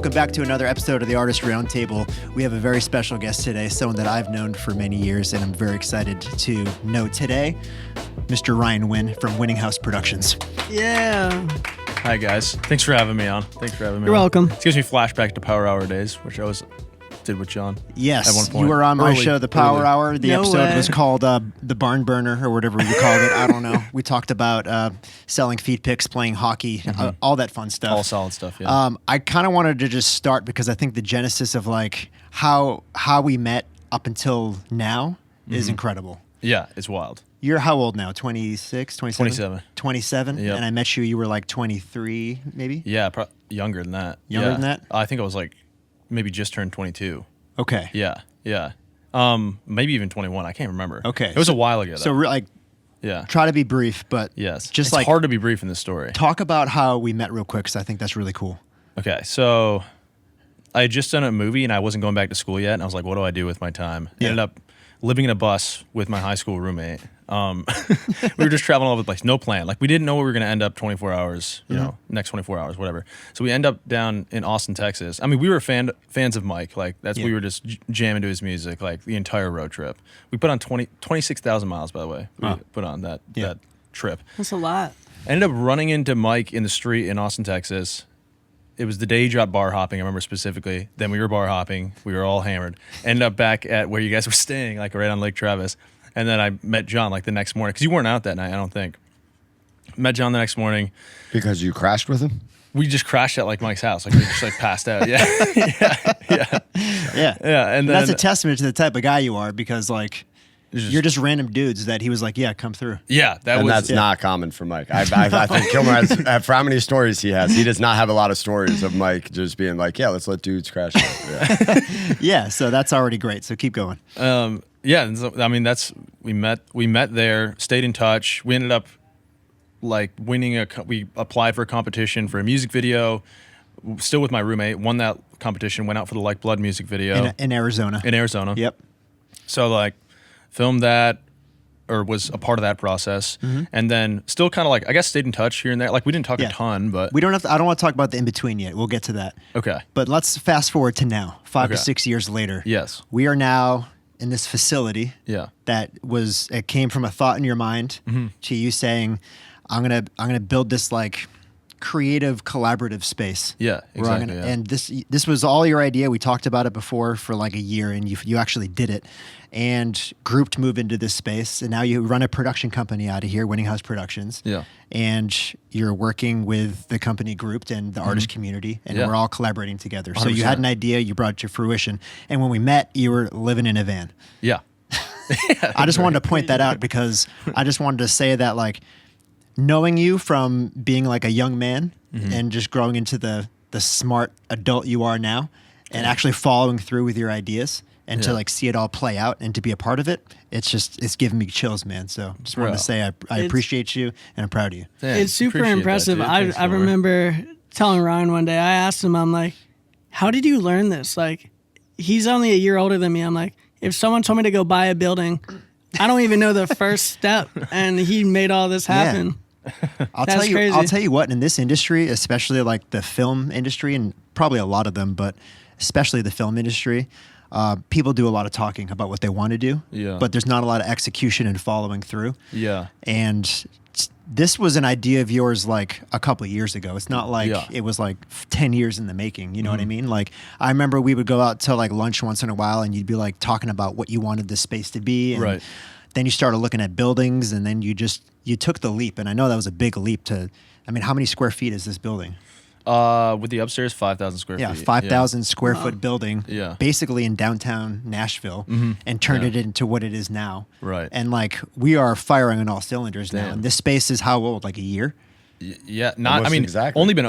Welcome back to another episode of the Artist Roundtable. We have a very special guest today, someone that I've known for many years, and I'm very excited to know today, Mr. Ryan Winn from WinningHouse Productions. Yeah. Hi, guys. Thanks for having me on. You're welcome. It gives me flashback to Power Hour days, which I always did with John. Yes, at one point. you were on my show, The Power Hour. The episode was called The Barn Burner, or whatever you called it. I don't know. We talked about selling feed picks, playing hockey, all that fun stuff. All solid stuff, yeah. I kind of wanted to just start because I think the genesis of like how we met up until now is incredible. Yeah, it's wild. You're how old now? 26, 27? 27. 27? Yep. And I met you were like 23, maybe? Yeah, younger than that. Younger than that? I think I was like maybe just turned 22. Okay. Yeah. Maybe even 21. I can't remember. Okay. It was a while ago, though. So like, yeah. Try to be brief, but Yes. just it's like hard to be brief in this story. Talk about how we met real quick, because I think that's really cool. Okay, so I had just done a movie and I wasn't going back to school yet, and I was like, what do I do with my time? Yeah. Ended up living in a bus with my high school roommate. We were just traveling all over the place, no plan. Like, we didn't know we were going to end up 24 hours, you know, next 24 hours, whatever. So we end up down in Austin, Texas. I mean, we were fans of Mike. Like, we were just jamming to his music, like, the entire road trip. We put on 26,000 miles, by the way. We put on that trip. That's a lot. Ended up running into Mike in the street in Austin, Texas. It was the day he dropped bar hopping, I remember specifically. Then we were bar hopping. We were all hammered. Ended up back at where you guys were staying, like right on Lake Travis. And then I met John like the next morning, because you weren't out that night, I don't think. Met John the next morning. Because you crashed with him? We just crashed at like Mike's house. Like, we just like passed out. Yeah. Yeah. And then, that's a testament to the type of guy you are, because like you're just random dudes that he was like, yeah, come through. Yeah, that's not common for Mike. I think Kilmer has, for how many stories he has, he does not have a lot of stories of Mike just being like, yeah, let's let dudes crash. Yeah. Yeah, so that's already great. So keep going. Yeah, and so, I mean, we met there, stayed in touch. We ended up like winning we applied for a competition for a music video, still with my roommate, won that competition, went out for the Like Blood music video. In Arizona. In Arizona. Yep. So like filmed that, or was a part of that process, and then still kind of like, I guess, stayed in touch here and there. Like, we didn't talk a ton, but we don't have to, I don't want to talk about the in-between yet. We'll get to that. Okay. But let's fast forward to now, 5 to 6 years later. Yes. We are now in this facility it came from a thought in your mind to you saying, I'm gonna build this like creative collaborative space. Yeah, exactly. And this was all your idea. We talked about it before for like a year, and you actually did it. And Grouped moved into this space, and now you run a production company out of here, WinningHouse Productions. Yeah. And you're working with the company Grouped and the artist community, and we're all collaborating together. 100%. So you had an idea, you brought it to fruition, and when we met, you were living in a van. Yeah. I just wanted to point that out, because I just wanted to say that, like, knowing you from being like a young man and just growing into the smart adult you are now, and actually following through with your ideas, and to like see it all play out and to be a part of it, it's giving me chills, man. So just wanted to say I appreciate you, and I'm proud of you. It's super impressive. That, I remember telling Ryan one day, I asked him, I'm like, how did you learn this? Like, he's only a year older than me. I'm like, if someone told me to go buy a building, I don't even know the first step, and he made all this happen. Yeah. I'll tell you what, in this industry, especially like the film industry, and probably a lot of them, but especially the film industry, people do a lot of talking about what they want to do, but there's not a lot of execution and following through. Yeah. And this was an idea of yours like a couple of years ago. It's not like it was like 10 years in the making. You know what I mean? Like, I remember we would go out to like lunch once in a while, and you'd be like talking about what you wanted the space to be. And then you started looking at buildings, and then you took the leap. And I know that was a big leap I mean, how many square feet is this building? With the upstairs, 5,000 square feet. Yeah, 5,000 square foot building, Yeah. basically in downtown Nashville, and turned it into what it is now. Right. And like, we are firing on all cylinders now. And this space is how old? Like a year? Yeah, Only been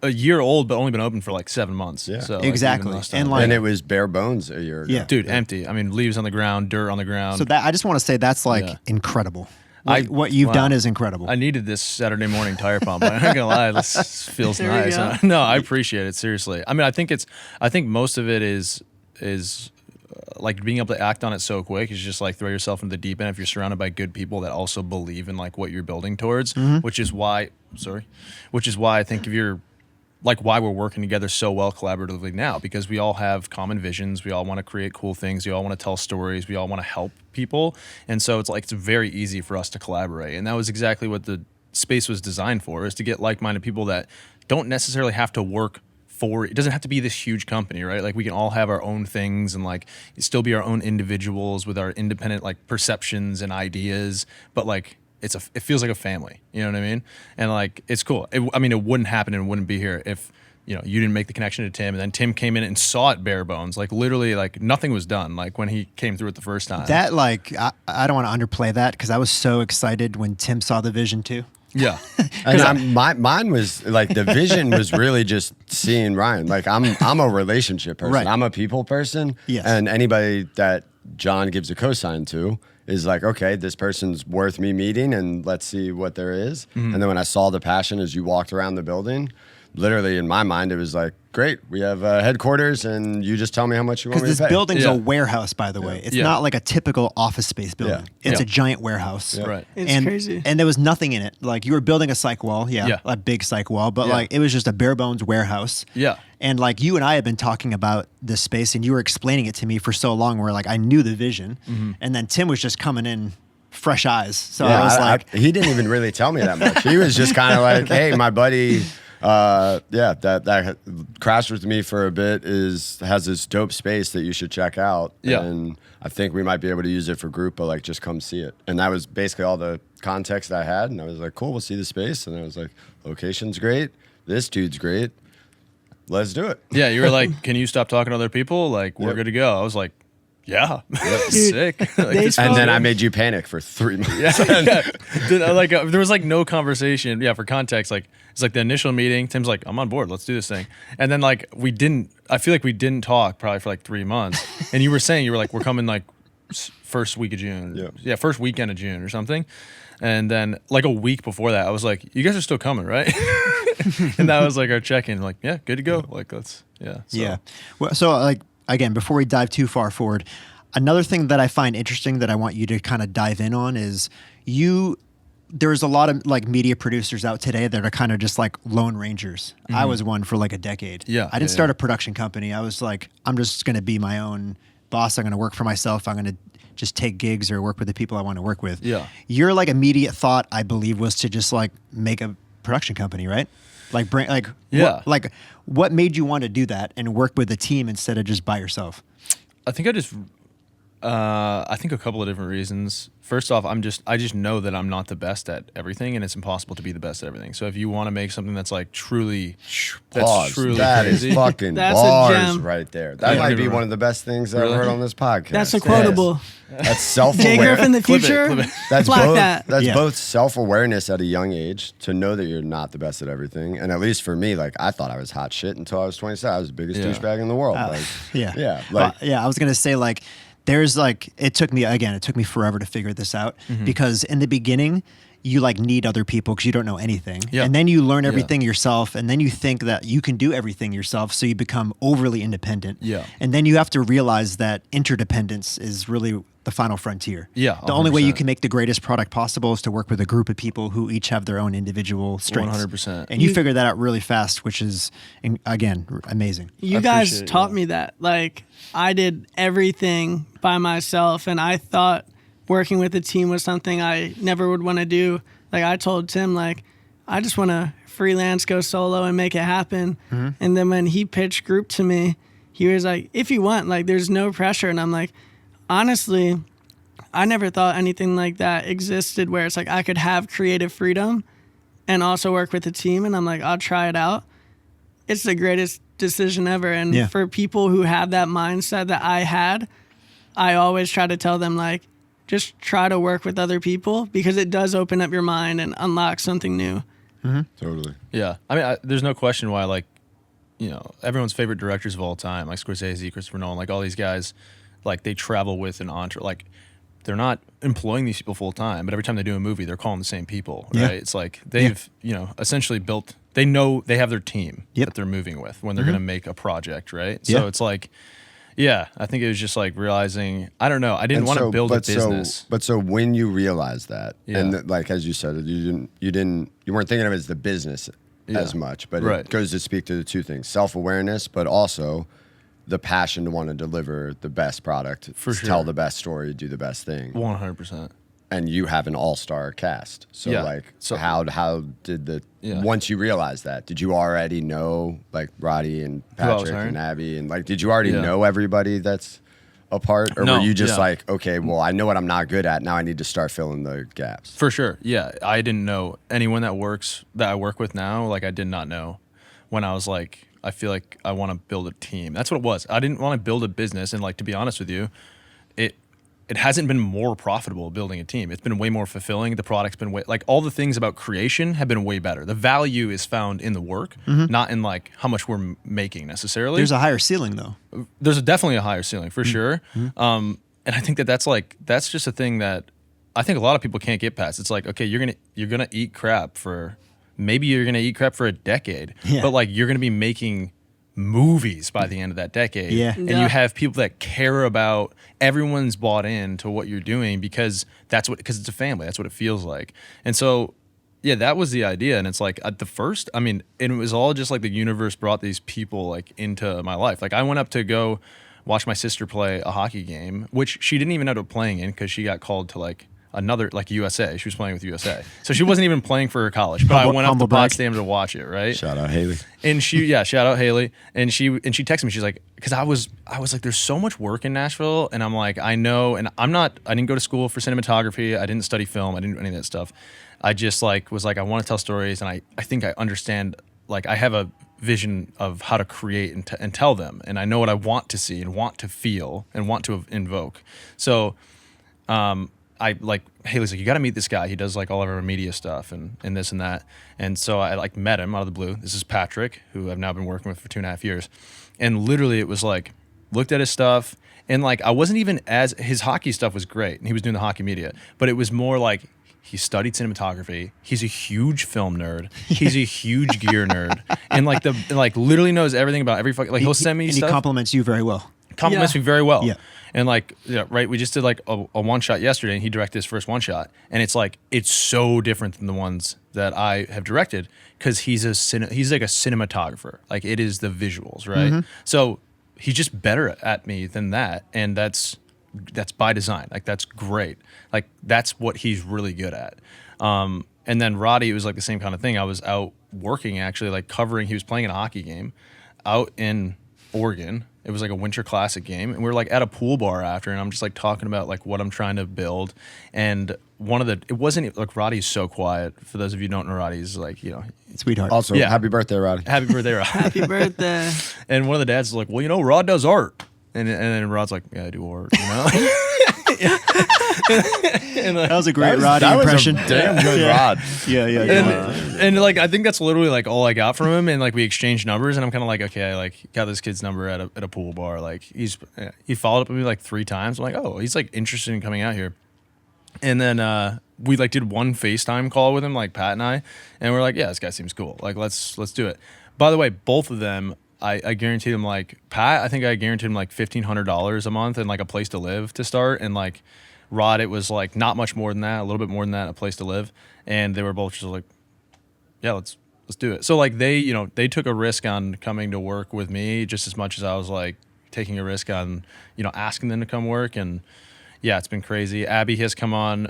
a year old, but only been open for like 7 months. Yeah. So exactly. Like, and it was bare bones a year ago. Yeah. Dude, empty. I mean, leaves on the ground, dirt on the ground. So that, I just want to say that's like incredible. What you've done is incredible. I needed this Saturday morning tire pump. I'm not gonna lie, this feels nice. No, I appreciate it, seriously. I mean, I think most of it is like being able to act on it so quick is just like throw yourself into the deep end if you're surrounded by good people that also believe in like what you're building towards, which is why I think if you're like why we're working together so well collaboratively now, because we all have common visions. We all want to create cool things. We all want to tell stories. We all want to help people. And so it's very easy for us to collaborate. And that was exactly what the space was designed for, is to get like-minded people that don't necessarily have to work for, it doesn't have to be this huge company, right? Like we can all have our own things and like still be our own individuals with our independent like perceptions and ideas, but like it feels like a family, you know what I mean? And like, it's cool. It wouldn't happen and wouldn't be here if, you didn't make the connection to Tim, and then Tim came in and saw it bare bones. Like literally, like nothing was done. Like when he came through it the first time. That like, I don't want to underplay that, because I was so excited when Tim saw the vision too. Yeah. And mine was like, the vision was really just seeing Ryan. Like I'm a relationship person. Right. I'm a people person. Yes. And anybody that John gives a cosign to is like, okay, this person's worth me meeting, and let's see what there is. And then when I saw the passion as you walked around the building, literally in my mind, it was like, great, we have headquarters, and you just tell me how much you want me to pay. Because this building's Yeah. a warehouse, by the way. It's Yeah. not like a typical office space building. Yeah. It's Yeah. a giant warehouse. Yeah. Right. It's crazy. And there was nothing in it. Like you were building a psych wall, Yeah. a big psych wall, but Yeah. like it was just a bare bones warehouse. Yeah. And like you and I had been talking about this space, and you were explaining it to me for so long, where like I knew the vision, and then Tim was just coming in fresh eyes. So I was like, he didn't even really tell me that much. He was just kind of like, hey, my buddy, that crashed with me for a bit, has this dope space that you should check out. Yeah. And I think we might be able to use it for group, but like just come see it. And that was basically all the context that I had. And I was like, cool, we'll see the space. And I was like, location's great. This dude's great. Let's do it. Yeah, you were like, can you stop talking to other people? Like, we're Yep. good to go. I was like, yeah, sick. Like, They this- And then I Okay. made you panic for 3 months. yeah. There was like no conversation. Yeah, for context, like it's like the initial meeting. Tim's like, I'm on board. Let's do this thing. And then like I feel like we didn't talk probably for like 3 months. And you were like, we're coming like first week of June. Yeah. First weekend of June or something. And then like a week before that, I was like, you guys are still coming, right? And that was like our check-in. Like, yeah, good to go. Like, let's, yeah. So. yeah. Well, so like again, before we dive too far forward, another thing that I find interesting that I want you to kind of dive in on is there's a lot of like media producers out today that are kind of just like lone rangers. I was one for like a decade. Yeah, I didn't yeah, start a production company. I was like, I'm just going to be my own boss. I'm going to work for myself. I'm going to just take gigs or work with the people I want to work with. Yeah. Your like immediate thought, I believe, was to just like make a production company, right? Like bring like Yeah. what made you want to do that and work with a team instead of just by yourself? I think I think a couple of different reasons. First off, I just know that I'm not the best at everything, and it's impossible to be the best at everything. So if you want to make something that's like truly, Pause. truly That is crazy, fucking That's a bars gem. right there. That Yeah, might don't be get me one of the best things that I've Really? heard on this podcast. That's a quotable. That's self-aware. Jay Griffin, the Clip it, future. clip it. That's Flag both. that. That's Yeah. both self-awareness at a young age to know that you're not the best at everything, and at least for me, like I thought I was hot shit until I was 27. I was the biggest Yeah. douchebag in the world. Like, Yeah. yeah, Well, like yeah, I was gonna say like there's like it took me forever to figure this out because in the beginning you like need other people because you don't know anything. Yeah. And then you learn everything yourself, and then you think that you can do everything yourself, so you become overly independent. Yeah. And then you have to realize that interdependence is really the final frontier. Yeah, The only way you 100%. can make the greatest product possible is to work with a group of people who each have their own individual strengths. 100%. And you figure that out really fast, which is, again, amazing. You I guys appreciate it, taught yeah. me that. Like, I did everything by myself, and I thought working with a team was something I never would want to do. Like, I told Tim, like, I just want to freelance, go solo, and make it happen. And then when he pitched group to me, he was like, if you want, like, there's no pressure. And I'm like, honestly, I never thought anything like that existed where it's like I could have creative freedom and also work with a team. And I'm like, I'll try it out. It's the greatest decision ever. And Yeah. for people who have that mindset that I had, I always try to tell them, like, just try to work with other people because it does open up your mind and unlock something new. totally. Yeah, I mean, there's no question why, like, everyone's favorite directors of all time, like Scorsese, Christopher Nolan, like all these guys, like they travel with an entourage. Like, they're not employing these people full time, but every time they do a movie, they're calling the same people, right? Yeah. It's like they've, essentially built. They know they have their team Yep. that they're moving with when they're going to make a project, right? Yeah. So it's like, yeah, I think it was just like realizing, I don't know, I didn't And want to so- build a but so- business. But so when you realize that, Yeah. and like as you said, you weren't thinking of it as the business as much, but Right. it goes to speak to the two things: self-awareness, but also the passion to want to deliver the best product, For sure. tell the best story, do the best thing. 100%. And you have an all-star cast. So Yeah. like, So- how did the once you realized that, did you already know like Roddy and Who I was Patrick hiring? and Abby, and like, did you already Yeah. know everybody that's a part, or No, were you just yeah. like, okay, well, I know what I'm not good at, now I need to start filling the gaps? For sure. Yeah. I didn't know anyone that I work with now. Like I did not know when I was like, I feel like I want to build a team. That's what it was. I didn't want to build a business. And like, to be honest with you, it hasn't been more profitable building a team. It's been way more fulfilling. The product's been way, like all the things about creation have been way better. The value is found in the work, not in like how much we're making necessarily. There's a higher ceiling though. There's definitely a higher ceiling for sure. And I think that's just a thing that I think a lot of people can't get past. It's like, okay, you're gonna eat crap for a decade, Yeah. but like you're gonna be making movies by the end of that decade. Yeah. And Yeah. you have people that care about, everyone's bought into what you're doing because it's a family. That's what it feels like. And so, yeah, that was the idea. And it's like at the first, I mean, it was all just like the universe brought these people like into my life. Like I went up to go watch my sister play a hockey game, which she didn't even end up playing in because she got called to like another, like USA. She was playing with USA. So she wasn't even playing for her college, but I went up Humble to brag. Potsdam to watch it, right? Shout out Haley. And shout out Haley. And she texted me. She's like, because I was like, there's so much work in Nashville, and I'm like, I know, and I didn't go to school for cinematography. I didn't study film. I didn't do any of that stuff. I just like was like, I want to tell stories, and I think I understand. Like I have a vision of how to create and tell them, and I know what I want to see and want to feel and want to invoke. So, I like Haley's like, you got to meet this guy. He does like all of our media stuff and this and that. And so I like met him out of the blue. This is Patrick, who I've now been working with for 2.5 years. And literally it was like, looked at his stuff, and like I wasn't even his hockey stuff was great, and he was doing the hockey media, but it was more like he studied cinematography. He's a huge film nerd. He's a huge gear nerd, and like literally knows everything about every fucking, like he'll send me and stuff. he compliments you very well. Compliments Yeah. me very well. Yeah. And like, yeah, right, we just did like a one shot yesterday, and he directed his first one shot, and it's like it's so different than the ones that I have directed because he's like a cinematographer. Like it is the visuals, right? So he's just better at me than that, and that's by design. Like that's great. Like that's what he's really good at. And then Roddy, it was like the same kind of thing. I was out working actually, like covering. He was playing in a hockey game out in Oregon. It was like a winter classic game, and we were like at a pool bar after, and I'm just like talking about like what I'm trying to build. And it wasn't like, Roddy's so quiet. For those of you who don't know Roddy, he's like, you know, Sweetheart. Also, Yeah. happy birthday, Roddy. happy birthday, Rod. Happy birthday. And one of the dads was like, well, you know, Rod does art. And then Rod's like, yeah, I do art, you know? And like, That was a great Roddy that impression. was a damn good Rod. Yeah. and like I think that's literally like all I got from him, and like we exchanged numbers, and I'm kind of like, okay, I like got this kid's number at a pool bar. Like he followed up with me like 3 times. I'm like, oh, he's like interested in coming out here. And then we like did one FaceTime call with him, like Pat and I, and we're like, yeah, this guy seems cool. Like let's do it. By the way, both of them, I guaranteed him, like Pat, I think I guaranteed him like $1,500 a month and like a place to live to start, and like Rod, it was like not much more than that, a little bit more than that, a place to live. And they were both just like, yeah, let's do it. So like they took a risk on coming to work with me just as much as I was like taking a risk on, asking them to come work. And yeah, it's been crazy. Abby has come on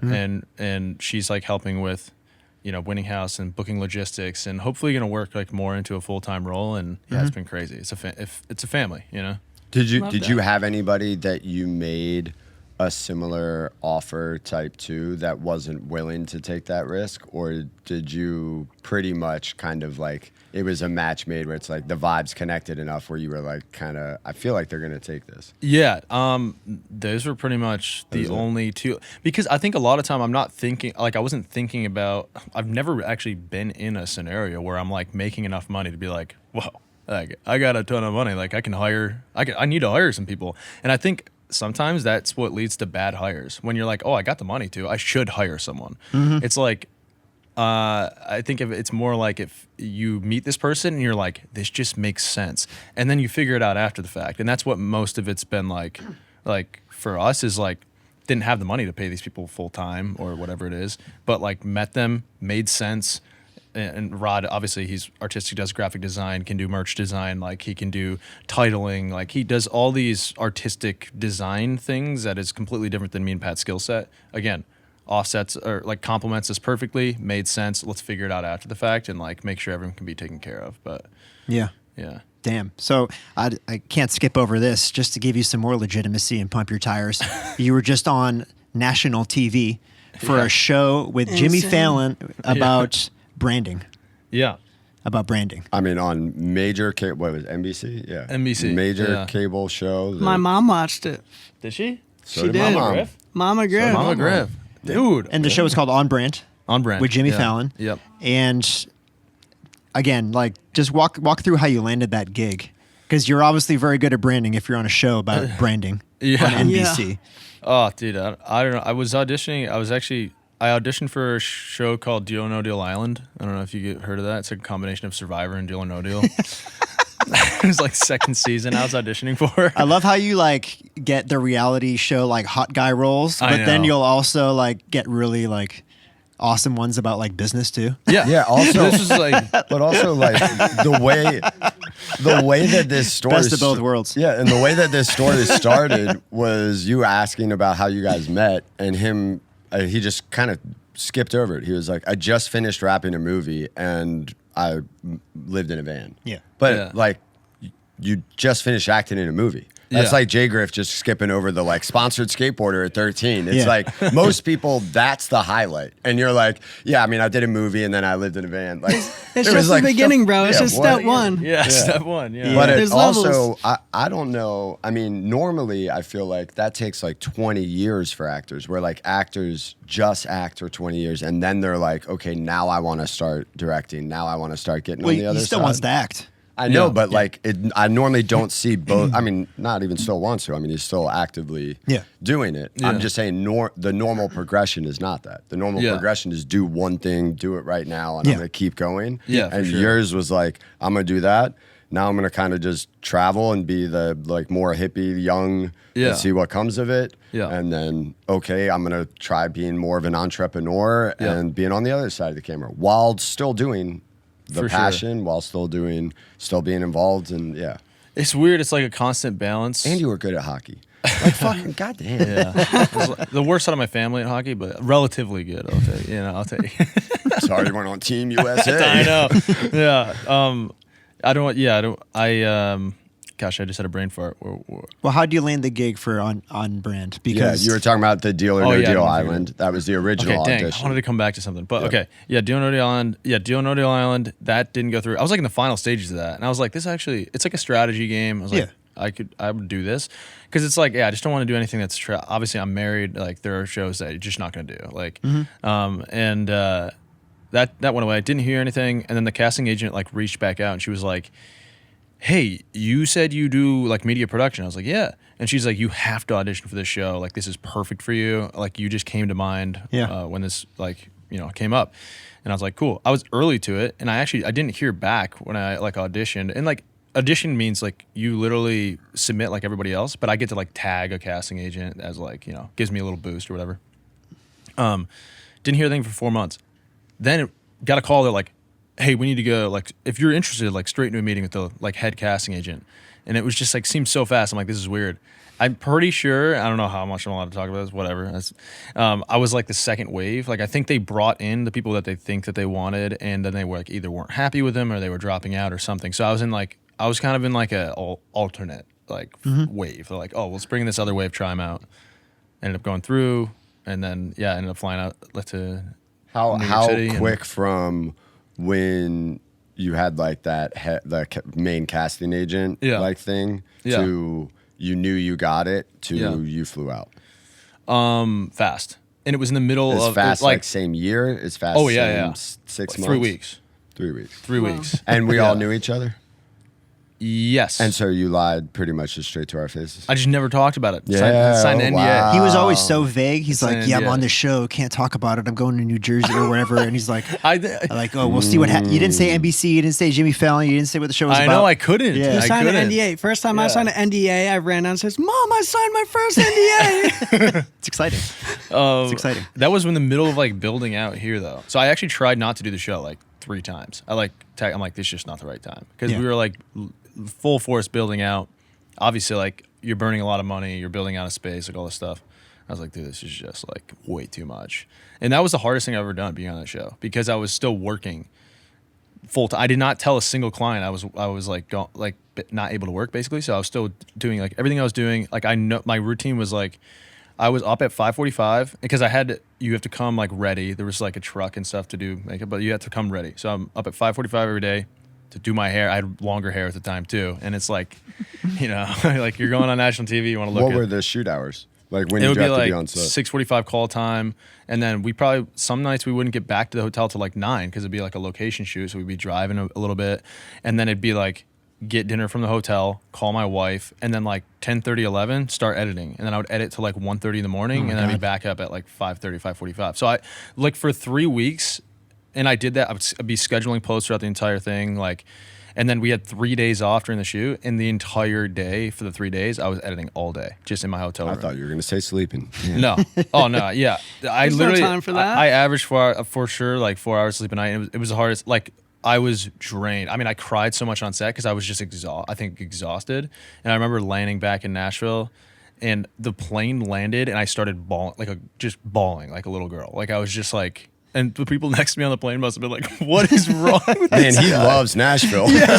and she's like helping with, WinningHouse and booking logistics, and hopefully going to work like more into a full-time role. And yeah, it's been crazy. It's a family, Did Love you that. have anybody that you made a similar offer type to that wasn't willing to take that risk, or did you pretty much kind of like it was a match made where it's like the vibes connected enough where you were like kind of, I feel like they're gonna take this? Yeah, those were pretty much the only two, because I think a lot of time I'm not thinking, like I wasn't thinking about, I've never actually been in a scenario where I'm like making enough money to be like, whoa, like I got a ton of money, like I need to hire some people. And I think sometimes that's what leads to bad hires, when you're like, oh, I got the money I should hire someone. It's like, I think if it's more like if you meet this person and you're like, this just makes sense, and then you figure it out after the fact. And that's what most of it's been like for us is like, didn't have the money to pay these people full time or whatever it is, but like met them, made sense, and Rod, obviously he's artistic, does graphic design, can do merch design, like he can do titling, like he does all these artistic design things that is completely different than me and Pat's skill set. Again, offsets or like complements us perfectly, made sense. Let's figure it out after the fact and like make sure everyone can be taken care of. But Yeah. Damn. So I can't skip over this just to give you some more legitimacy and pump your tires. You were just on national TV for a show with Jimmy Insane. Fallon about branding. yeah. About branding. I mean, on major cable, what was it, NBC? Yeah, NBC, major yeah. cable show. My mom watched it. Did she? So she did my did. mom. Griff? Mama Griff. Mama Griff. Dude. And the show is called On Brand. On Brand. With Jimmy Yeah. Fallon. Yep. And again, like just walk through how you landed that gig. Because you're obviously very good at branding if you're on a show about branding Yeah. on NBC. Oh, dude, I don't know. I was auditioning. I auditioned for a show called Deal or No Deal Island. I don't know if you heard of that. It's a combination of Survivor and Deal or No Deal. It was like second season I was auditioning for. I love how you like get the reality show like hot guy roles, I but then know. you'll also like get really like awesome ones about like business too. Yeah. Yeah. Also, This was like, but also like the way that this story Best of both worlds. Yeah, and the way that this story started was you asking about how you guys met, and him he just kind of skipped over it. He was like, I just finished wrapping a movie and I lived in a van. Yeah. But Yeah. like you just finished acting in a movie. That's Yeah. like Jay Griff just skipping over the like sponsored skateboarder at 13. It's Yeah. like most people, that's the highlight. And you're like, yeah, I mean, I did a movie and then I lived in a van. Like It's it was just the like, beginning, bro. It's yeah, just what? step one. yeah, step one. Yeah. But it There's also, levels. I don't know. I mean, normally I feel like that takes like 20 years for actors, where like actors just act for 20 years and then they're like, okay, now I want to start directing. Now I want to start getting Well, on the other he still side. wants to act. I know, Yeah. but like I normally don't see both. I mean, not even still wants to. I mean, he's still actively doing it. Yeah. I'm just saying the normal progression is not that. The normal Yeah. progression is do one thing, do it right now, and Yeah. I'm going to keep going. Yeah, for And sure. yours was like, I'm going to do that. Now I'm going to kind of just travel and be the like more hippie, young, Yeah. and see what comes of it. Yeah. And then, okay, I'm going to try being more of an entrepreneur Yeah. and being on the other side of the camera while still doing the For sure. passion, while still being involved, and yeah. It's weird. It's like a constant balance. And you were good at hockey. Like fucking goddamn. Yeah. It was like the worst out of my family at hockey, but relatively good. I'll tell you. I'll tell you. Sorry, you weren't on Team USA. I know. Yeah. I don't. Yeah. I don't. Gosh, I just had a brain fart. Well, how do you land the gig for on brand? Yeah, Because you were talking about the Deal or Oh, No yeah, I Deal don't know if you Island. That was the original Okay, dang. I audition. wanted to come back to something, but Yeah. okay. Yeah, Deal or No Deal Island. Yeah, Deal or No Deal Island. That didn't go through. I was like in the final stages of that, and I was like, this actually, it's like a strategy game. I was like, I would do this because it's like, yeah, I just don't want to do anything that's obviously I'm married. Like there are shows that you're just not going to do. Like, and that went away. I didn't hear anything, and then the casting agent like reached back out, and she was like, hey, you said you do like media production. I was like, yeah. And she's like, you have to audition for this show. Like, this is perfect for you. Like, you just came to mind when this like, came up. And I was like, cool. I was early to it. And I didn't hear back when I like auditioned. And like audition means like you literally submit like everybody else, but I get to like tag a casting agent as like, gives me a little boost or whatever. Didn't hear anything for 4 months. Then got a call. They're like, hey, we need to go, like, if you're interested, like, straight into a meeting with the, like, head casting agent. And it was just, like, seemed so fast. I'm like, this is weird. I'm pretty sure, I don't know how much I'm allowed to talk about this, whatever. I was, like, the second wave. Like, I think they brought in the people that they think that they wanted, and then they were, like, either weren't happy with them or they were dropping out or something. So I was kind of in, like, a alternate, like, wave. They're like, oh, let's bring in this other wave, try them out. Ended up going through, and then, ended up flying out to New York How City quick from when you had like that main casting agent like thing to you knew you got it to you flew out? Fast. And it was in the middle As of fast, like like same year? As fast? Oh, yeah, same yeah. 6 months? 3 weeks. 3 weeks. 3 weeks. And we all knew each other? Yes. And so you lied pretty much just straight to our faces? I just never taled about it. Yeah, Signed an NDA. wow. he was always so vague. He's like, Saying, yeah, I'm yeah. on the show. Can't talk about it. I'm going to New Jersey or wherever. And he's like, I like, oh, we'll see what you didn't say NBC. You didn't say Jimmy Fallon. You didn't say what the show was about. know I couldn't. Yeah. You I signed an couldn't. NDA. First time I Yeah. signed an NDA, I ran down and says, Mom, I signed my first NDA. It's exciting. It's exciting. That was in the middle of like building out here though. So I actually tried not to do the show. Like 3 times. I'm like, this is just not the right time. Because Yeah. we were like full force building out. Obviously, like you're burning a lot of money, you're building out of space, like all this stuff. I was like, dude, this is just like way too much. And that was the hardest thing I've ever done, being on that show, because I was still working full time. I did not tell a single client I was like not able to work, basically. So I was still doing like everything I was doing. Like I know my routine was like, I was up at 5:45 because you have to come like ready. There was like a truck and stuff to do makeup, but you have to come ready. So I'm up at 5:45 every day to do my hair. I had longer hair at the time too, and it's like, you know, like you're going on national TV, you want to look. What were the shoot hours? Like when it you would be have to like be on set? 6:45 call time, and then we probably some nights we wouldn't get back to the hotel till like 9 because it'd be like a location shoot, so we'd be driving a little bit, and then it'd be like get dinner from the hotel, call my wife, and then like 10:30, 11 start editing, and then I would edit till like 1:30 in the morning, and then I'd be back up at like 5:30, 5:45. So I like for 3 weeks, and I did that. I'd be scheduling posts throughout the entire thing, like. And then we had 3 days off during the shoot, and the entire day for the 3 days, I was editing all day, just in my hotel room. I thought you were going to say sleeping. No. Oh, no. Yeah. I There's literally, no time for that. I averaged for sure like 4 hours sleep a night. It was the hardest. Like, I was drained. I mean, I cried so much on set because I was just exhausted. And I remember landing back in Nashville, and the plane landed, and I started bawling, just bawling like a little girl. Like, I was just like, and the people next to me on the plane must have been like, what is wrong with this Man, he guy? loves Nashville. Yeah.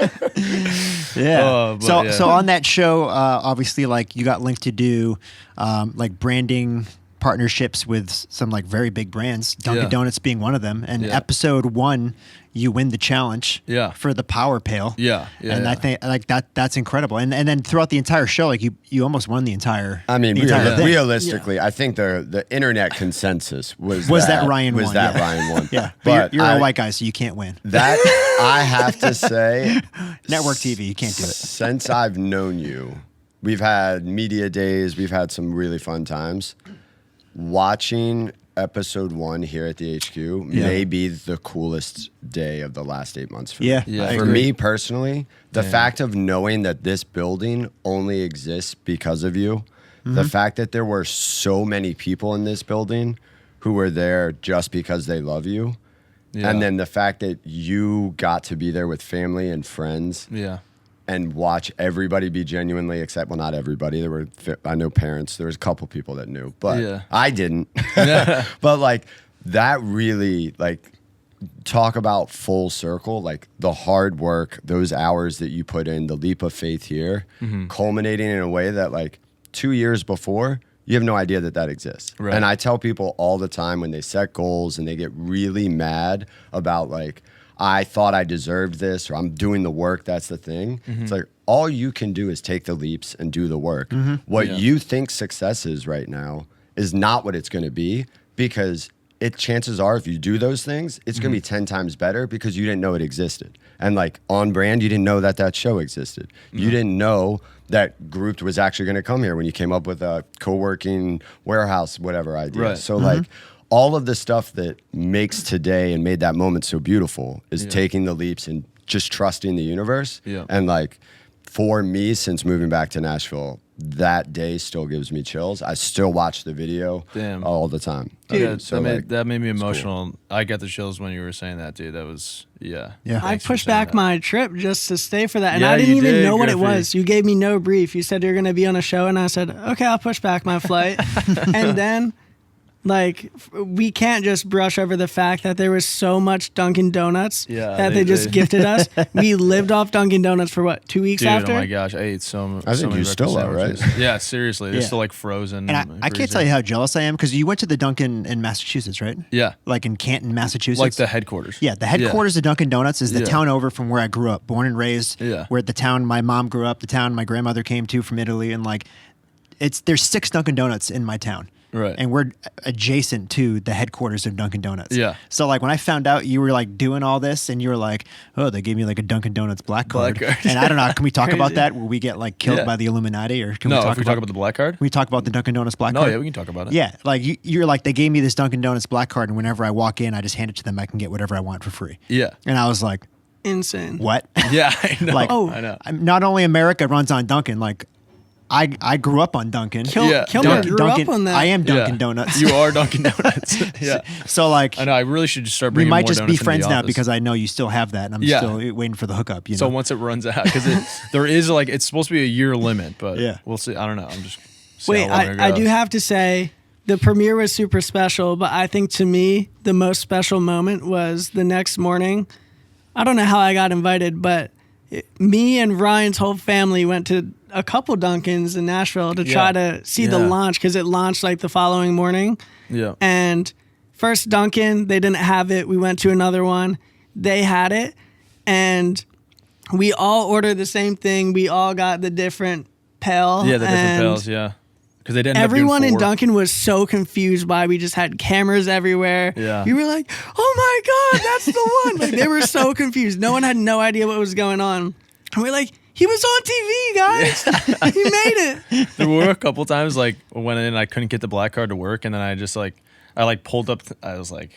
but yeah. So on that show, obviously, like you got linked to do like branding partnerships with some like very big brands, Dunkin' Donuts being one of them. And episode 1, you win the challenge for the Power Pail. I think like that's incredible. And then throughout the entire show, like you almost won the entire. I mean, the entire thing. realistically, I think the internet consensus was that Ryan won. Ryan won. Yeah, but you're a white guy, so you can't win. That I have to say, Network TV, you can't do it. Since I've known you, we've had media days, we've had some really fun times. Watching episode 1 here at the HQ may be the coolest day of the last 8 months for me. I For agree. me personally, the fact of knowing that this building only exists because of you, the fact that there were so many people in this building who were there just because they love you, and then the fact that you got to be there with family and friends. And watch everybody be genuinely accept. Well, not everybody. I know parents. There was a couple people that knew, but I didn't. But like that really, like, talk about full circle. Like the hard work, those hours that you put in, the leap of faith here, culminating in a way that like 2 years before, you have no idea that exists. Right. And I tell people all the time when they set goals and they get really mad about like, I thought I deserved this, or I'm doing the work, that's the thing. It's like, all you can do is take the leaps and do the work. What you think success is right now is not what it's going to be, because chances are if you do those things, it's going to be 10 times better because you didn't know it existed. And like on brand, you didn't know that show existed. You didn't know that Grouped was actually going to come here when you came up with a co-working warehouse, whatever idea. Right. So like, all of the stuff that makes today and made that moment so beautiful is taking the leaps and just trusting the universe. And like for me, since moving back to Nashville, that day still gives me chills. I still watch the video all the time. Dude, that made me emotional. Cool. I got the chills when you were saying that, dude. That was I pushed back my trip just to stay for that, and I didn't even know what it was. You gave me no brief. You said you're going to be on a show, and I said, okay, I'll push back my flight. And then like, we can't just brush over the fact that there was so much Dunkin' Donuts that they just gifted us. We lived off Dunkin' Donuts for what, 2 weeks after? Oh my gosh, I ate so much. I think you still are, right? Yeah, seriously, they're still like frozen. And I can't tell you how jealous I am, because you went to the Dunkin' in Massachusetts, right? Yeah, like in Canton, Massachusetts, like the headquarters. Yeah, the headquarters of Dunkin' Donuts is the town over from where I grew up, born and raised. Where the town my mom grew up, the town my grandmother came to from Italy, and like, there's 6 Dunkin' Donuts in my town. Right. And we're adjacent to the headquarters of Dunkin' Donuts. Yeah. So like when I found out you were like doing all this, and you were like, oh, they gave me like a Dunkin' Donuts black card. And I don't know, can we talk about that? Will we get like killed by the Illuminati, or can we talk about the black card? Can we talk about the Dunkin' Donuts black card? Yeah, we can talk about it. Yeah, like you're like, they gave me this Dunkin' Donuts black card, and whenever I walk in, I just hand it to them. I can get whatever I want for free. Yeah. And I was like, insane. what? Yeah, I know. Like, I know. Not only America runs on Dunkin', like I grew up on Dunkin'. Kilmer grew up on that. I am Dunkin' Donuts. You are Dunkin' Donuts. Yeah. So like, I know. I really should just start we bringing might more just be donuts into friends the now office. because I know you still have that, and I'm Yeah. still waiting for the hookup. You So know? once it runs out, because there is like it's supposed to be a year limit, but Yeah. we'll see. I don't know. I'm just see Wait, how long it I goes. do have to say the premiere was super special, but I think to me the most special moment was the next morning. I don't know how I got invited, but me and Ryan's whole family went to a couple Dunkins in Nashville to try to see the Yeah. launch because it launched like the following morning. Yeah. And first Dunkin', they didn't have it. We went to another one. They had it. And we all ordered the same thing. We all got the different pail. Yeah, the different and pills. Yeah. Because they didn't. everyone in Dunkin' was so confused by we just had cameras everywhere. Yeah. We were like, oh my God, that's the one. Like they were so confused. No one had no idea what was going on. And we're like, he was on TV, guys. He made it. There were a couple times like I went in and I couldn't get the black card to work, and then I just like pulled up. I was like,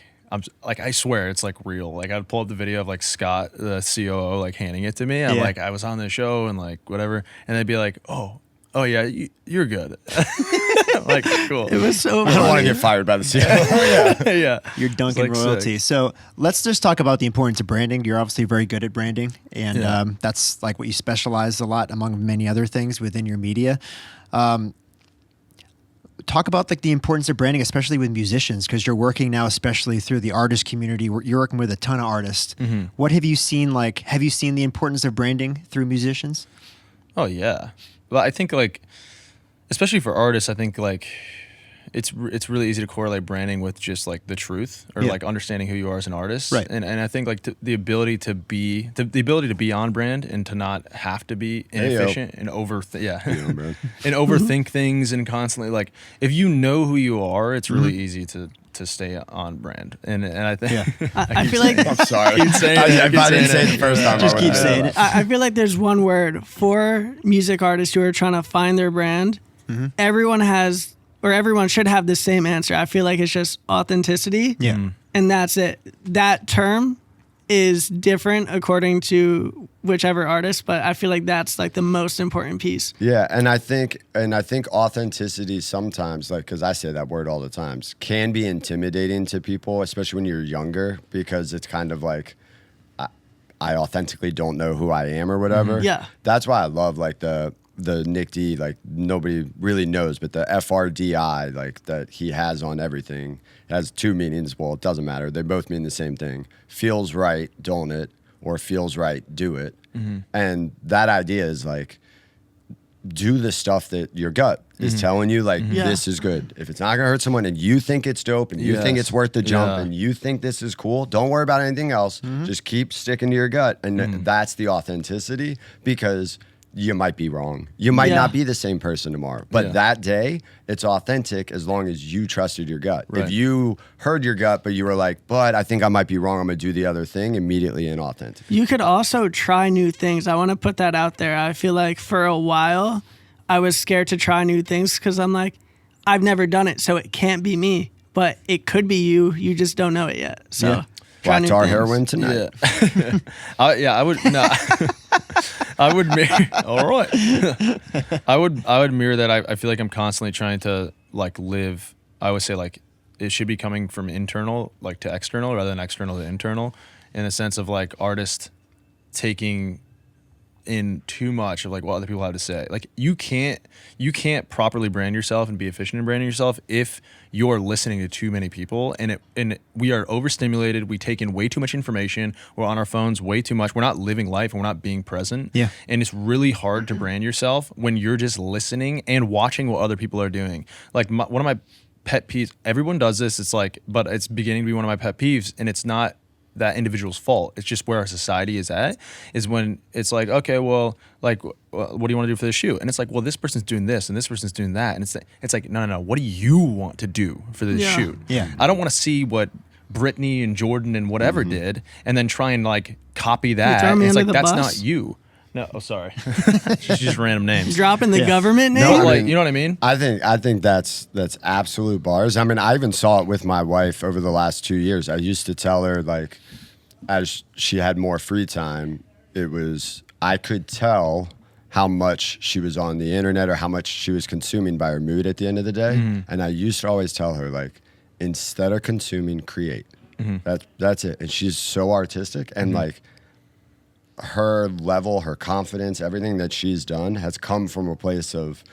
I swear it's like real. Like I'd pull up the video of like Scott, the COO, like handing it to me. I'm Yeah. like, I was on the show and like whatever, and they'd be like, oh yeah, you're good. I'm like cool. It was so I don't want to funny. get fired by the CEO. Yeah. Your Dunkin' like royalty. sick. So let's just talk about the importance of branding. You're obviously very good at branding, and Yeah. that's like what you specialize a lot among many other things within your media. Talk about like the importance of branding, especially with musicians, because you're working now, especially through the artist community. You're working with a ton of artists. Mm-hmm. What have you seen? Like, have you seen the importance of branding through musicians? Oh yeah. Well, I think like, especially for artists, I think like it's really easy to correlate branding with just like the truth or Yeah. like understanding who you are as an artist. Right. And I think like the ability to be the ability to be on brand and to not have to be inefficient and and overthink things and constantly like if you know who you are, it's really easy to stay on brand. And I think I feel like I'm sorry. Keep saying it, I keep didn't saying say it. it the first time. Just I keep went, saying it. I feel like there's one word for music artists who are trying to find their brand. Everyone has, or everyone should have the same answer. I feel like it's just authenticity. Yeah. And that's it. That term is different according to whichever artist, but I feel like that's like the most important piece. Yeah, and I think authenticity sometimes, like, because I say that word all the times, can be intimidating to people, especially when you're younger, because it's kind of like I authentically don't know who I am or whatever. Yeah. That's why I love like the Nick D, like nobody really knows, but the FRDI, like that he has on everything, has two meanings. Well, it doesn't matter. They both mean the same thing. Feels right, don't it? Or feels right, do it. And that idea is like, do the stuff that your gut is telling you, like, Yeah. this is good. If it's not gonna hurt someone and you think it's dope and you think Yes. it's worth the jump Yeah. and you think this is cool, don't worry about anything else. Just keep sticking to your gut. And that's the authenticity, because you might be wrong. You might Yeah. not be the same person tomorrow. But Yeah. that day, it's authentic as long as you trusted your gut. Right. If you heard your gut, but you were like, but I think I might be wrong, I'm gonna do the other thing, immediately inauthentic. You could also try new things. I want to put that out there. I feel like for a while, I was scared to try new things because I'm like, I've never done it, so it can't be me. But it could be you. You just don't know it yet. So Yeah. try Black new tar things. heroin tonight. Yeah. I would no. I would mirror. All right. I would mirror that. I feel like I'm constantly trying to like live. I always say like it should be coming from internal like to external rather than external to internal, in the sense of like artists taking in too much of like what other people have to say. Like you can't properly brand yourself and be efficient in branding yourself if you're listening to too many people, and we are overstimulated. We take in way too much information. We're on our phones way too much. We're not living life and we're not being present. Yeah. And it's really hard to brand yourself when you're just listening and watching what other people are doing. Like one of my pet peeves, everyone does this. It's like, but it's beginning to be one of my pet peeves, and it's not that individual's fault. It's just where our society is at, is when it's like, okay, well, like, what do you want to do for the shoot? And it's like, well, this person's doing this and this person's doing that. And it's like, no. What do you want to do for this Yeah. shoot? Yeah. I don't want to see what Brittany and Jordan and whatever did and then try and like copy that. throwing me It's under like, the that's bus? not you. No, oh, sorry. just random names. Dropping the Yeah. government name? No, I Like, mean- you know what I mean? I think that's absolute bars. I mean, I even saw it with my wife over the last 2 years. I used to tell her, like, as she had more free time, I could tell how much she was on the internet or how much she was consuming by her mood at the end of the day. And I used to always tell her, like, instead of consuming, create. That's it. And she's so artistic, and like her level, her confidence, everything that she's done has come from a place of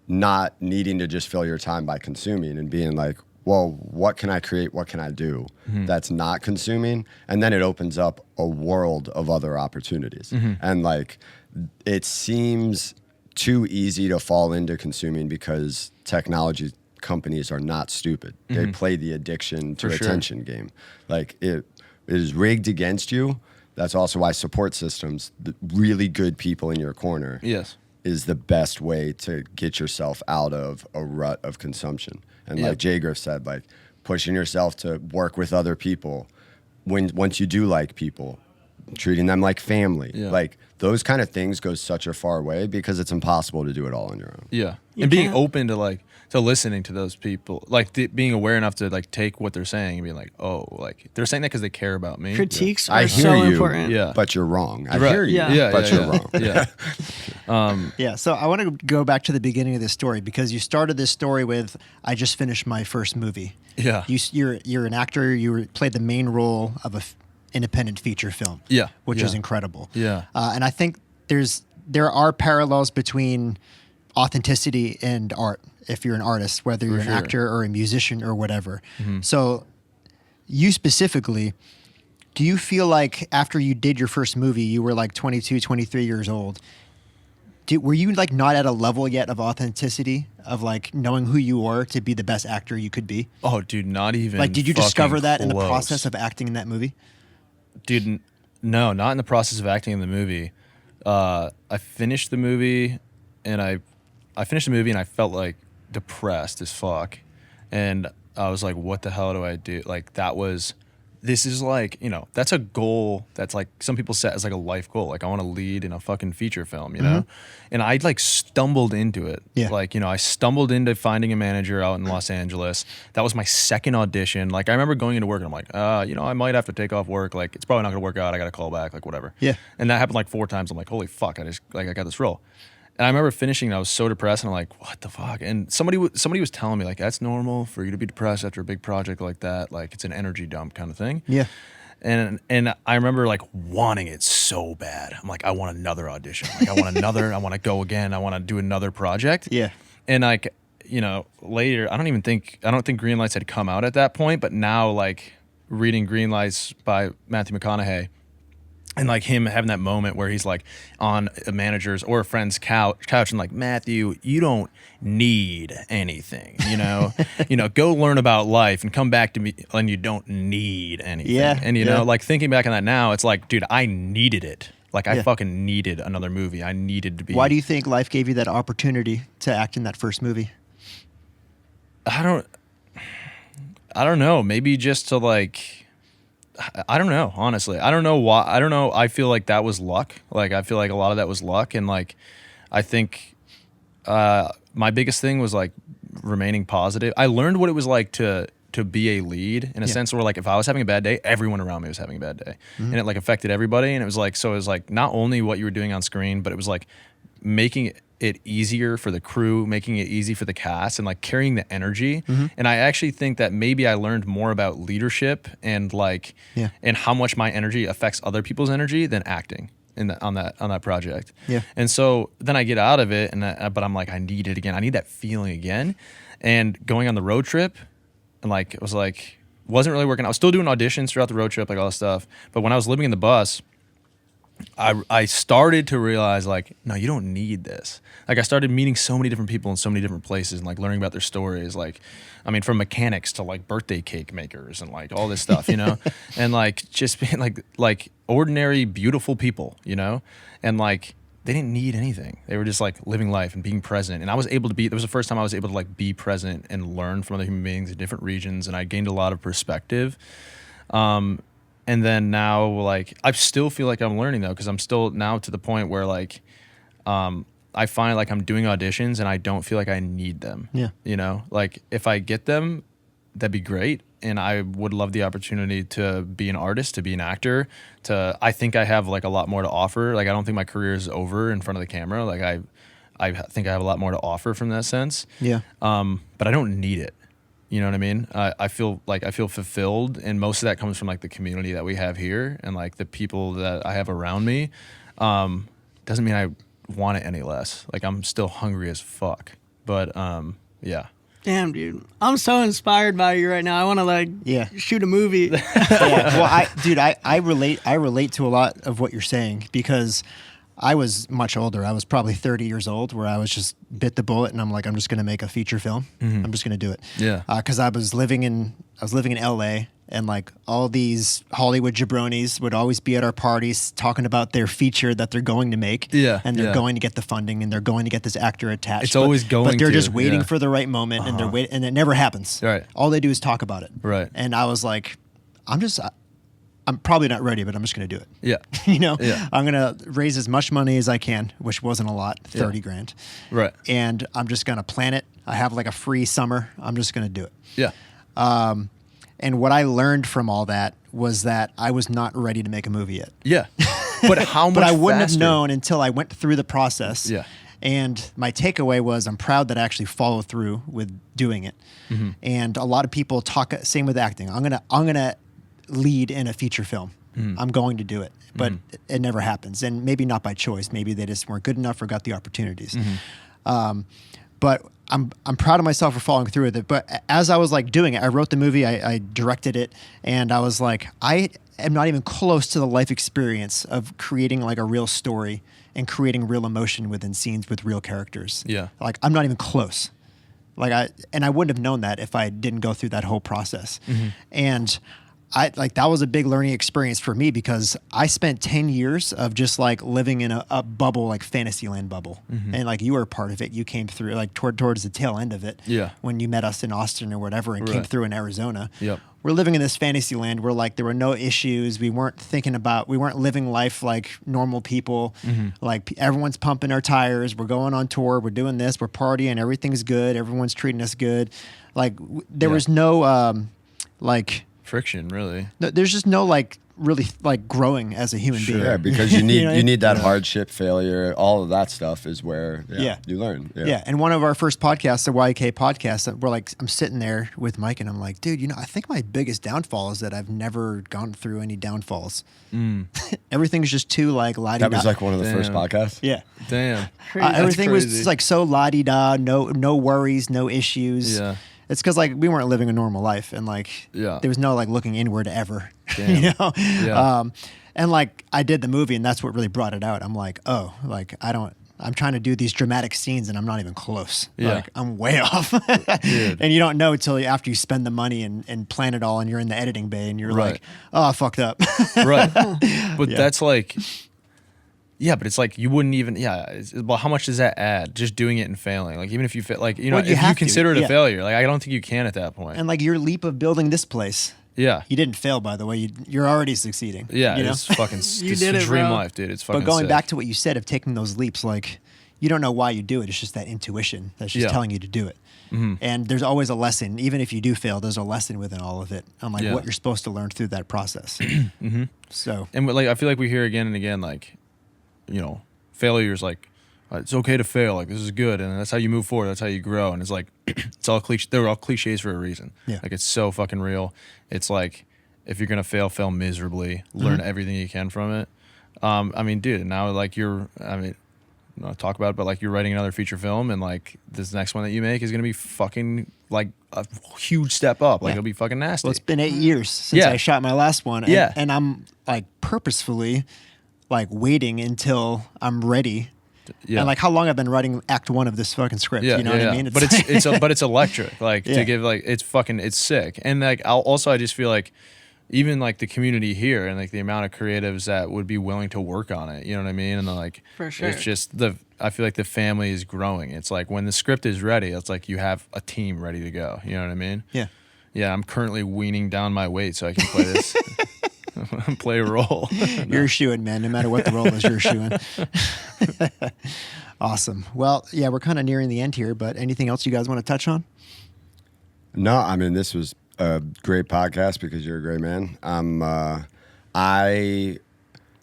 not needing to just fill your time by consuming and being like, well, what can I create? What can I do that's not consuming? And then it opens up a world of other opportunities. And like, it seems too easy to fall into consuming because technology companies are not stupid. They play the addiction to attention game. Like, it is rigged against you. That's also why support systems, the really good people in your corner, is the best way to get yourself out of a rut of consumption. And like Jay Griff said, like, pushing yourself to work with other people. Once you do like people, treating them like family. Like, those kind of things go such a far way because it's impossible to do it all on your own. And being open to like, to listening to those people, like being aware enough to like take what they're saying and be like, oh, like they're saying that because they care about me. Critiques I are hear so you, important. but you're wrong. I Right. hear you, but you're wrong. Yeah, so I want to go back to the beginning of this story because you started this story with, I just finished my first movie. Yeah. You're an actor. Played the main role of a independent feature film. Which is incredible. And I think there are parallels between authenticity and art. If you're an artist, whether you're an actor or a musician or whatever. So, you specifically, do you feel like after you did your first movie, you were like 22, 23 years old? Were you like not at a level yet of authenticity, of like knowing who you were to be the best actor you could be? Oh, dude, not even. Like, did you discover that in the close. process of acting in that movie? Dude, no, not in the process of acting in the movie. I finished the movie, and I felt like depressed as fuck, and I was like, what the hell do I do? Like, this is like, you know, that's a goal that's like some people set as like a life goal. Like, I want to lead in a fucking feature film, you know? And I like stumbled into it. Like, you know, I stumbled into finding a manager out in Los Angeles. That was my second audition. Like, I remember going into work and I'm like, you know, I might have to take off work. Like, it's probably not gonna work out. I got to call back, like whatever. And that happened like 4 times. I'm like, holy fuck, I got this role. And I remember finishing and I was so depressed and I'm like, what the fuck? And somebody was telling me like, that's normal for you to be depressed after a big project like that. Like, it's an energy dump kind of thing. And I remember like wanting it so bad. I'm like, I want another audition. Like, I want another, I want to go again. I want to do another project. And like, you know, later, I don't think Green Lights had come out at that point, but now like reading Green Lights by Matthew McConaughey, and like him having that moment where he's like on a manager's or a friend's couch and like, Matthew, you don't need anything, you know, go learn about life and come back to me, and you don't need anything. And you know, like thinking back on that now, it's like, dude, I needed it. Like, I fucking needed another movie. I needed to be. Why do you think life gave you that opportunity to act in that first movie? I don't know. Maybe just to like, I don't know, honestly. I don't know why. I don't know. I feel like that was luck. Like, I feel like a lot of that was luck. And like, I think my biggest thing was like remaining positive. I learned what it was like to be a lead in a sense where like if I was having a bad day, everyone around me was having a bad day. And it like affected everybody. And it was like, so it was like not only what you were doing on screen, but it was like making it easier for the crew, making it easy for the cast, and like carrying the energy. And I actually think that maybe I learned more about leadership and like and how much my energy affects other people's energy than acting on that project. And so then I get out of it, and but I'm like, I need it again. I need that feeling again. And going on the road trip, and like it was like wasn't really working. I was still doing auditions throughout the road trip, like all this stuff. But when I was living in the bus, I started to realize like, no, you don't need this. Like, I started meeting so many different people in so many different places and like learning about their stories. Like, I mean, from mechanics to like birthday cake makers and like all this stuff, you know, and like just being like ordinary, beautiful people, you know, and like they didn't need anything. They were just like living life and being present. And I was able to it was the first time I was able to like be present and learn from other human beings in different regions. And I gained a lot of perspective. And then now, like, I still feel like I'm learning, though, because I'm still now to the point where, like, I find, like, I'm doing auditions and I don't feel like I need them. You know? Like, if I get them, that'd be great. and I would love the opportunity to be an artist, to be an actor. I think I have like a lot more to offer. Like I don't think my career is over in front of the camera. Like I think I have a lot more to offer from that sense. Yeah. But I don't need it. You know what I mean? I feel fulfilled, and most of that comes from like the community that we have here and like the people that I have around me. Doesn't mean I want it any less. Like I'm still hungry as fuck. But yeah. Damn, dude. I'm so inspired by you right now. I want to like shoot a movie. Yeah. Well, I relate to a lot of what you're saying because I was much older. I was probably 30 years old where I was just bit the bullet and I'm like, I'm just going to make a feature film. I'm just going to do it. Yeah. Cause I was living in LA and like all these Hollywood jabronis would always be at our parties talking about their feature that they're going to make. Yeah. And they're going to get the funding and they're going to get this actor attached. It's always going But they're to, just waiting yeah. for the right moment and they're waiting and it never happens. Right. All they do is talk about it. Right. And I was like, I'm probably not ready, but I'm just going to do it. Yeah. You know, Yeah. I'm going to raise as much money as I can, which wasn't a lot, 30 grand. Right. And I'm just going to plan it. I have like a free summer. I'm just going to do it. Yeah. And what I learned from all that was that I was not ready to make a movie yet. Yeah. But how much But I wouldn't faster? have known until I went through the process. Yeah. And my takeaway was I'm proud that I actually followed through with doing it. And a lot of people talk, same with acting. I'm gonna lead in a feature film. I'm going to do it, but it never happens. And maybe not by choice. Maybe they just weren't good enough or got the opportunities. But I'm proud of myself for following through with it. But as I was like doing it, I wrote the movie, I directed it, and I was like, I am not even close to the life experience of creating like a real story and creating real emotion within scenes with real characters. Yeah. Like I'm not even close. Like I wouldn't have known that if I didn't go through that whole process. And that was a big learning experience for me because I spent 10 years of just like living in a bubble, like Fantasyland bubble. And like you were a part of it. You came through like towards the tail end of it. Yeah. When you met us in Austin or whatever and came Right. through in Arizona. Yep. We're living in this Fantasyland where like there were no issues. We weren't living life like normal people. Like everyone's pumping our tires. We're going on tour. We're doing this. We're partying. Everything's good. Everyone's treating us good. Like there was no like Friction, really. there's just no like really like growing as a human being. Yeah, because you need know what I you mean? need that hardship, failure, all of that stuff is where you learn. Yeah. And one of our first podcasts, the YK podcast, we're like, I'm sitting there with Mike and I'm like, dude, I think my biggest downfall is that I've never gone through any downfalls. Everything's just too like la-di-da. That was like one of the first Damn. podcasts. Yeah. Damn. Everything was crazy. just like so la-di-da, no worries, no issues. Yeah. It's because like we weren't living a normal life and like Yeah. there was no like looking inward ever. Damn. You know? Yeah. And like I did the movie and that's what really brought it out. I'm like, oh, like I'm trying to do these dramatic scenes and I'm not even close. Yeah. Like I'm way off. Dude. And you don't know until after you spend the money and plan it all and you're in the editing bay and you're Right. like, oh, I fucked up. Right. But Yeah. that's like, yeah, but it's like you wouldn't even, well, how much does that add? Just doing it and failing. Like even if you fit, like, Well, you if have you to, consider it yeah. a failure, like I don't think you can at that point. And like your leap of building this place, Yeah. you didn't fail, by the way. You're already succeeding. Yeah, you know? it's fucking You it's did a it, dream bro. life, dude. It's fucking But going sick. back to what you said of taking those leaps, like you don't know why you do it. It's just that intuition that's just Yeah. telling you to do it. And there's always a lesson. Even if you do fail, there's a lesson within all of it on like Yeah. what you're supposed to learn through that process. So And like I feel like we hear again and again, like, failures, like it's okay to fail, like this is good, and that's how you move forward, that's how you grow. And it's like it's all cliche, they're all cliches for a reason. Yeah. Like it's so fucking real. It's like if you're gonna fail miserably, learn everything you can from it. I mean, dude, now like not talk about it, but like you're writing another feature film and like this next one that you make is gonna be fucking like a huge step up. Like Yeah. it'll be fucking nasty. well, it's been 8 years since Yeah. I shot my last one. And, Yeah. and I'm like purposefully like waiting until I'm ready. Yeah. And like how long I've been writing act 1 of this fucking script. You know what I mean? But it's electric. Like Yeah. to give like it's sick. And like I just feel like even like the community here and like the amount of creatives that would be willing to work on it. You know what I mean? And then like For sure. it's just I feel like the family is growing. It's like when the script is ready, it's like you have a team ready to go. You know what I mean? Yeah. Yeah, I'm currently weaning down my weight so I can play this. Play a role. You're shooing, man. No matter what the role is, you're shooing. Awesome. Well, yeah, we're kind of nearing the end here, but anything else you guys want to touch on? No, I mean this was a great podcast because you're a great man.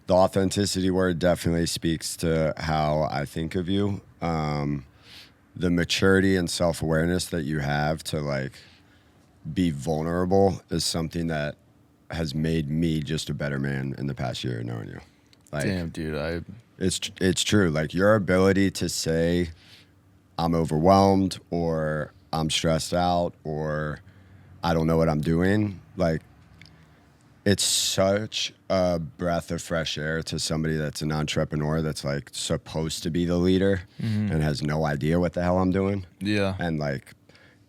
The authenticity word definitely speaks to how I think of you. The maturity and self-awareness that you have to like be vulnerable is something that has made me just a better man in the past year knowing you. Like, Damn, dude, it's true. Like your ability to say I'm overwhelmed or I'm stressed out or I don't know what I'm doing, like it's such a breath of fresh air to somebody that's an entrepreneur that's like supposed to be the leader and has no idea what the hell I'm doing. Yeah. And like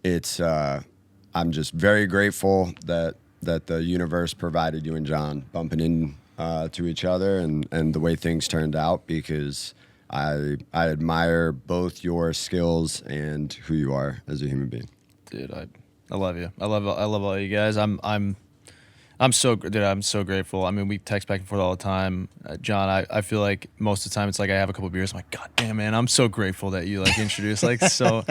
it's I'm just very grateful that the universe provided you and John bumping in to each other and the way things turned out, because I admire both your skills and who you are as a human being. Dude, I love you. I love all you guys. I'm so grateful. I mean, we text back and forth all the time. John, I feel like most of the time it's like I have a couple beers. I'm like, God damn, man, I'm so grateful that you like introduced like so.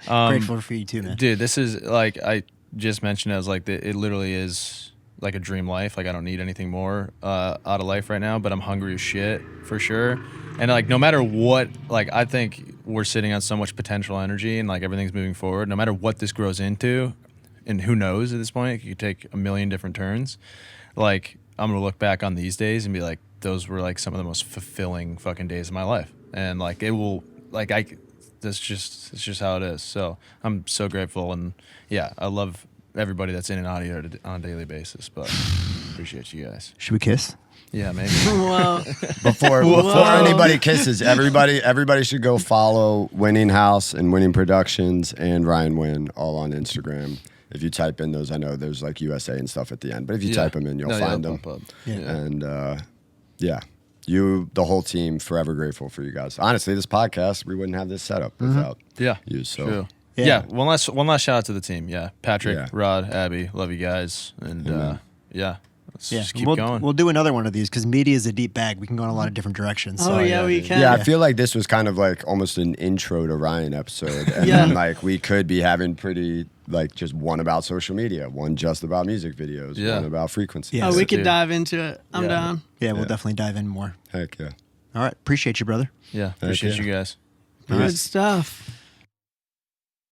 Grateful for you too, man. Dude, this is like I just mentioned as like it literally is like a dream life. Like I don't need anything more out of life right now, but I'm hungry as shit for sure. And like no matter what, like I think we're sitting on so much potential energy and like everything's moving forward. No matter what this grows into, and who knows at this point, it could take a million different turns. Like I'm gonna look back on these days and be like, those were like some of the most fulfilling fucking days of my life. And like it will, like it's just how it is. So I'm so grateful, and yeah, I love everybody that's in and out of here on a daily basis. But appreciate you guys. Should we kiss? Yeah, maybe. Well, Before anybody kisses, everybody should go follow Winning House and Winning Productions and Ryan Winn all on Instagram. If you type in those, I know there's like USA and stuff at the end, but if you type them in, you'll find them. Yeah. And the whole team, forever grateful for you guys. Honestly, this podcast, we wouldn't have this setup without you. So True. Yeah. Yeah. One last shout out to the team. Yeah. Patrick, Yeah. Rod, Abby, love you guys. And let's just keep going. We'll do another one of these because media is a deep bag. We can go in a lot of different directions. oh So, yeah, we can. I feel like this was kind of like almost an intro to Ryan episode. And Yeah. then like we could be having pretty like just one about social media, one just about music videos, Yeah. one about frequency. Yeah. Oh, we could Dude. dive into it. I'm Yeah. down. yeah, we'll Yeah. definitely dive in more. Heck yeah. All right. Appreciate you, brother. Yeah. Appreciate you. you guys. Good stuff.